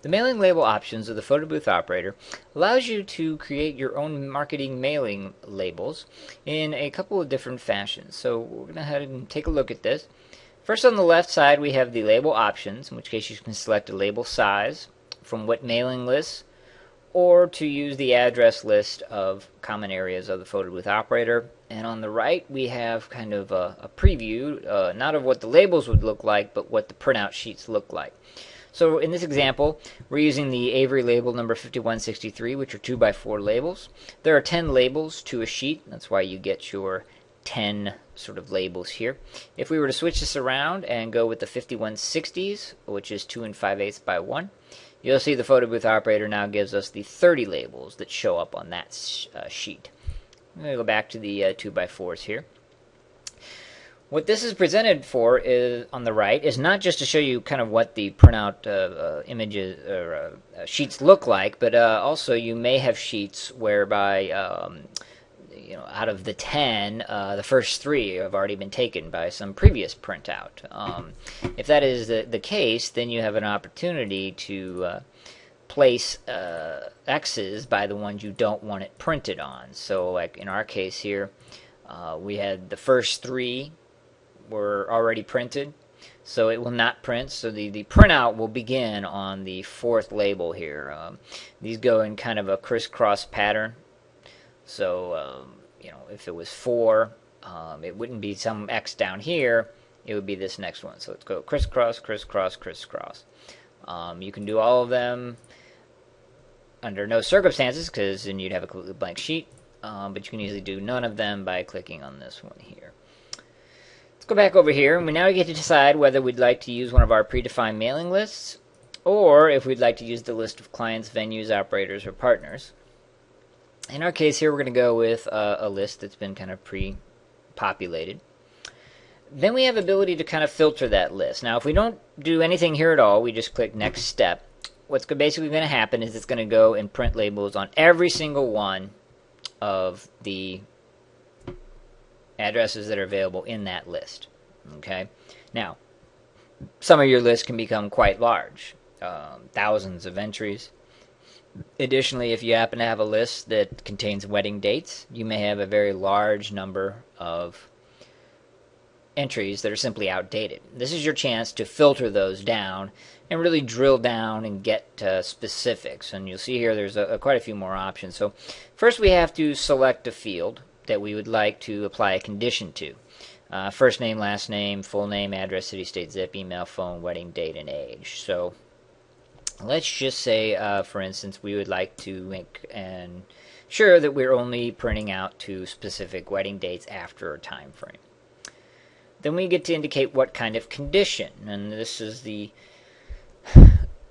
The mailing label options of the photo booth operator allows you to create your own marketing mailing labels in a couple of different fashions. So we're going to head and take a look at this. First, on the left side, we have the label options, in which case you can select a label size, from what mailing lists, or to use the address list of common areas of the photo booth operator. And on the right, we have kind of a preview, not of what the labels would look like, but what the printout sheets look like. So in this example, we're using the Avery label number 5163, which are 2x4 labels. There are 10 labels to a sheet. That's why you get your 10 sort of labels here. If we were to switch this around and go with the 5160s, which is 2 5/8 by 1, you'll see the photo booth operator now gives us the 30 labels that show up on that sheet. I'm going to go back to the 2x4s here. What this is presented for is on the right is not just to show you kind of what the printout images or sheets look like, but also you may have sheets whereby out of the 10, the first 3 have already been taken by some previous printout. If that is the case, then you have an opportunity to place X's by the ones you don't want it printed on. So like in our case here, we had the first 3 were already printed, so it will not print. So the printout will begin on the 4th label here. These go in kind of a crisscross pattern. So if it was 4, it wouldn't be some X down here. It would be this next one. So let's go crisscross, crisscross, crisscross. You can do all of them under no circumstances, because then you'd have a completely blank sheet. But you can easily do none of them by clicking on this one here. Let's go back over here, and we now get to decide whether we'd like to use one of our predefined mailing lists, or if we'd like to use the list of clients, venues, operators, or partners. In our case here, we're going to go with a list that's been kind of pre-populated. Then we have ability to kind of filter that list. Now, if we don't do anything here at all, we just click Next Step, what's basically going to happen is it's going to go and print labels on every single one of the addresses that are available in that list. Okay. Now, some of your lists can become quite large, thousands of entries. Additionally, if you happen to have a list that contains wedding dates, you may have a very large number of entries that are simply outdated. This is your chance to filter those down and really drill down and get specifics. And you'll see here there's quite a few more options. So first we have to select a field that we would like to apply a condition to. First name, last name, full name, address, city, state, zip, email, phone, wedding date, and age. So let's just say, for instance, we would like to make sure that we're only printing out to specific wedding dates after a time frame. Then we get to indicate what kind of condition, and this is the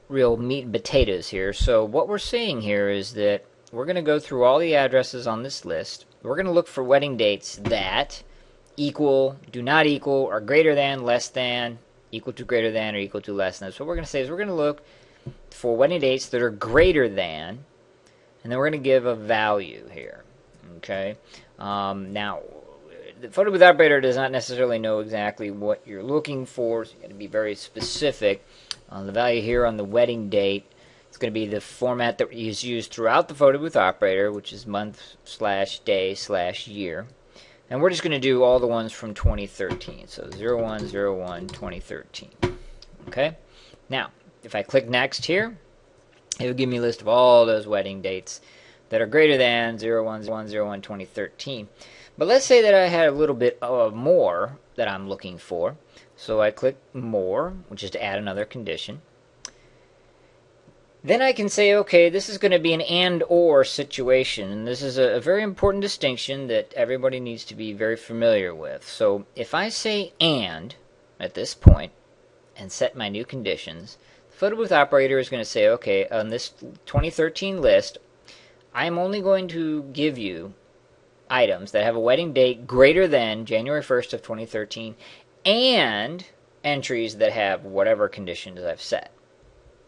real meat and potatoes here. So what we're saying here is that we're going to go through all the addresses on this list. We're going to look for wedding dates that equal, do not equal, are greater than, less than, equal to, greater than, or equal to, less than. So what we're going to say is we're going to look for wedding dates that are greater than, and then we're going to give a value here. Okay. Now, the photo booth operator does not necessarily know exactly what you're looking for, so you got to be very specific. The value here on the wedding date, it's going to be the format that is used throughout the photo booth operator, which is month/day/year. And we're just going to do all the ones from 2013. So 01/01/2013. Okay. Now, if I click Next here, it will give me a list of all those wedding dates that are greater than 01/01/2013. But let's say that I had a little bit more that I'm looking for. So I click More, which is to add another condition. Then I can say, okay, this is going to be an and/or situation. And this is a very important distinction that everybody needs to be very familiar with. So if I say and at this point and set my new conditions, the photo booth operator is going to say, okay, on this 2013 list, I'm only going to give you items that have a wedding date greater than January 1st of 2013 and entries that have whatever conditions I've set.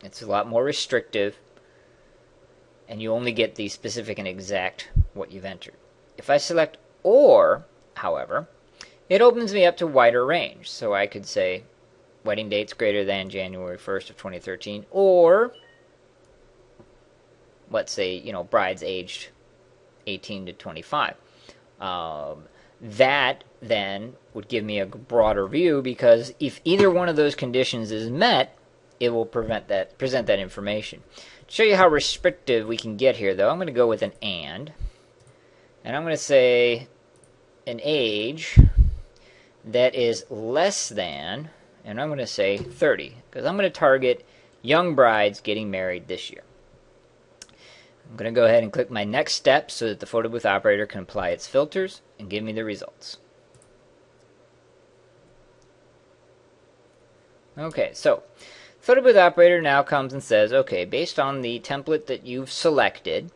It's a lot more restrictive, and you only get the specific and exact what you've entered. If I select or, however, it opens me up to wider range. So I could say wedding dates greater than January 1st of 2013, or let's say, brides aged 18 to 25. That then would give me a broader view, because if either one of those conditions is met, it will present that information. To show you how restrictive we can get here, though, I'm going to go with an and I'm going to say an age that is less than, and I'm going to say 30, because I'm going to target young brides getting married this year. I'm going to go ahead and click my next step so that the photo booth operator can apply its filters and give me the results. Okay, so photo booth operator now comes and says, okay, based on the template that you've selected,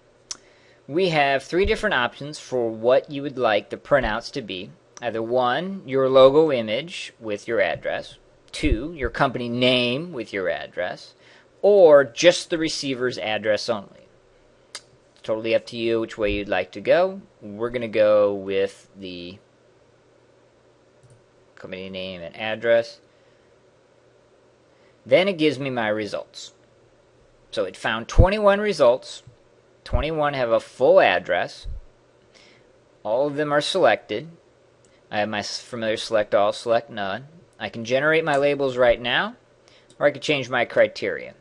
we have 3 different options for what you would like the printouts to be. Either 1, your logo image with your address, 2, your company name with your address, or just the receiver's address only. It's totally up to you which way you'd like to go. We're going to go with the company name and address. Then it gives me my results. So it found 21 results. 21 have a full address. All of them are selected. I have my familiar select all, select none. I can generate my labels right now, or I could change my criteria.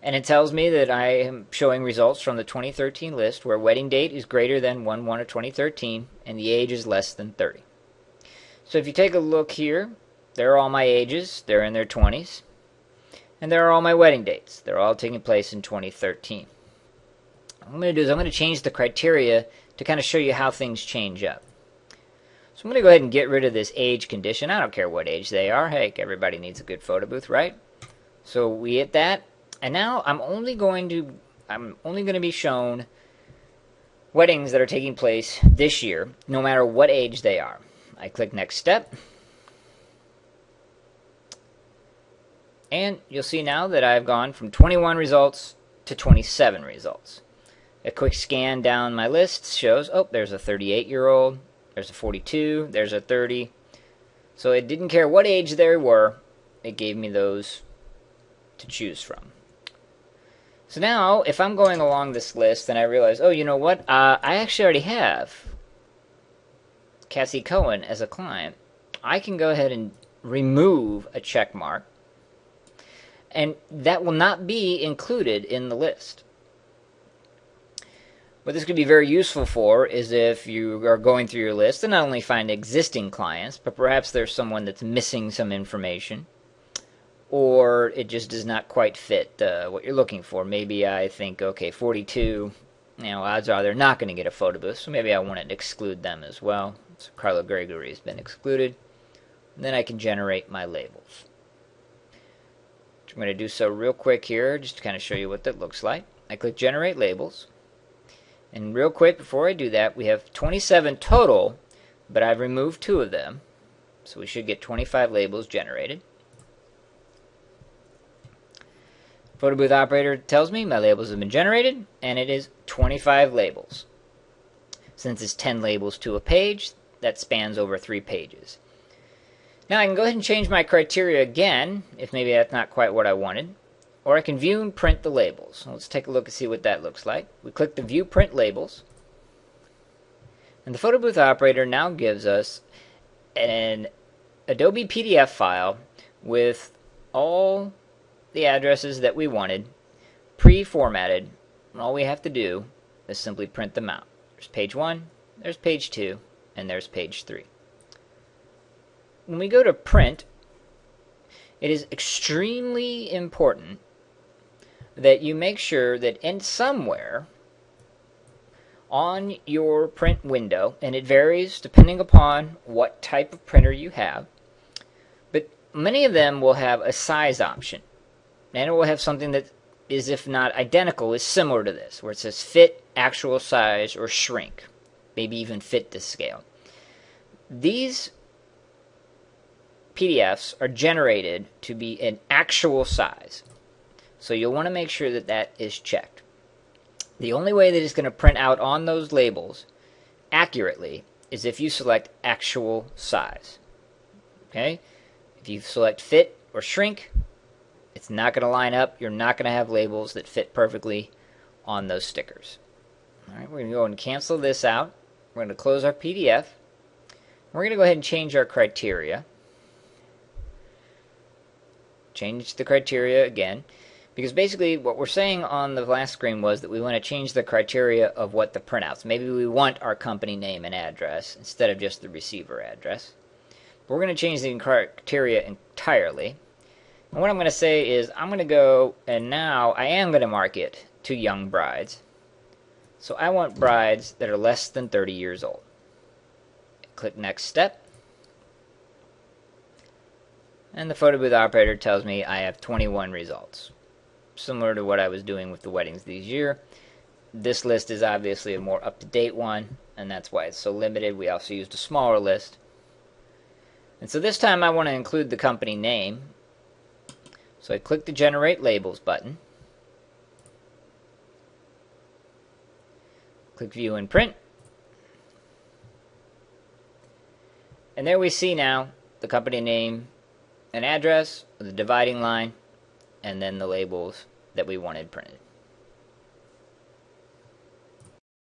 And it tells me that I am showing results from the 2013 list where wedding date is greater than 1/1 of 2013 and the age is less than 30. So if you take a look here, there are all my ages. They're in their 20s. And there are all my wedding dates. They're all taking place in 2013. What I'm going to do is I'm going to change the criteria to kind of show you how things change up. So I'm going to go ahead and get rid of this age condition. I don't care what age they are. Heck, everybody needs a good photo booth, right? So we hit that. And now I'm only going to be shown weddings that are taking place this year, no matter what age they are. I click next step. And you'll see now that I've gone from 21 results to 27 results. A quick scan down my list shows, oh, there's a 38-year-old, there's a 42, there's a 30. So it didn't care what age they were, it gave me those to choose from. So now, if I'm going along this list and I realize, oh, you know what, I actually already have Cassie Cohen as a client, I can go ahead and remove a check mark. And that will not be included in the list. What this could be very useful for is if you are going through your list and not only find existing clients, but perhaps there's someone that's missing some information, or it just does not quite fit what you're looking for. Maybe I think, okay, 42, odds are they're not going to get a photo booth, so maybe I want to exclude them as well. So Carla Gregory has been excluded. And then I can generate my labels. I'm going to do so real quick here, just to kind of show you what that looks like. I click Generate Labels. And real quick, before I do that, we have 27 total, but I've removed 2 of them. So we should get 25 labels generated. Photo booth operator tells me my labels have been generated, and it is 25 labels. Since it's 10 labels to a page, that spans over 3 pages. Now I can go ahead and change my criteria again, if maybe that's not quite what I wanted. Or I can view and print the labels. So let's take a look and see what that looks like. We click the View Print Labels. And the photo booth operator now gives us an Adobe PDF file with all the addresses that we wanted, pre-formatted. And all we have to do is simply print them out. There's page 1, there's page 2, and there's page 3. When we go to print, it is extremely important that you make sure that in somewhere on your print window, and it varies depending upon what type of printer you have, but many of them will have a size option, and it will have something that is, if not identical, is similar to this, where it says fit, actual size, or shrink, maybe even fit to scale. These PDFs are generated to be an actual size. So you'll want to make sure that that is checked. The only way that it's going to print out on those labels accurately is if you select actual size. Okay? If you select fit or shrink, it's not going to line up. You're not going to have labels that fit perfectly on those stickers. All right, we're going to go and cancel this out. We're going to close our PDF. We're going to go ahead and change our criteria. Change the criteria again. Because basically what we're saying on the last screen was that we want to change the criteria of what the printouts. Maybe we want our company name and address instead of just the receiver address. But we're going to change the criteria entirely. And what I'm going to say is I'm going to go, and now I am going to market to young brides. So I want brides that are less than 30 years old. Click Next Step. And the photo booth operator tells me I have 21 results. Similar to what I was doing with the weddings this year. This list is obviously a more up-to-date one, and that's why it's so limited. We also used a smaller list. And so this time I want to include the company name. So I click the Generate Labels button. Click View and Print. And there we see now the company name and address, the dividing line, and then the labels that we wanted printed.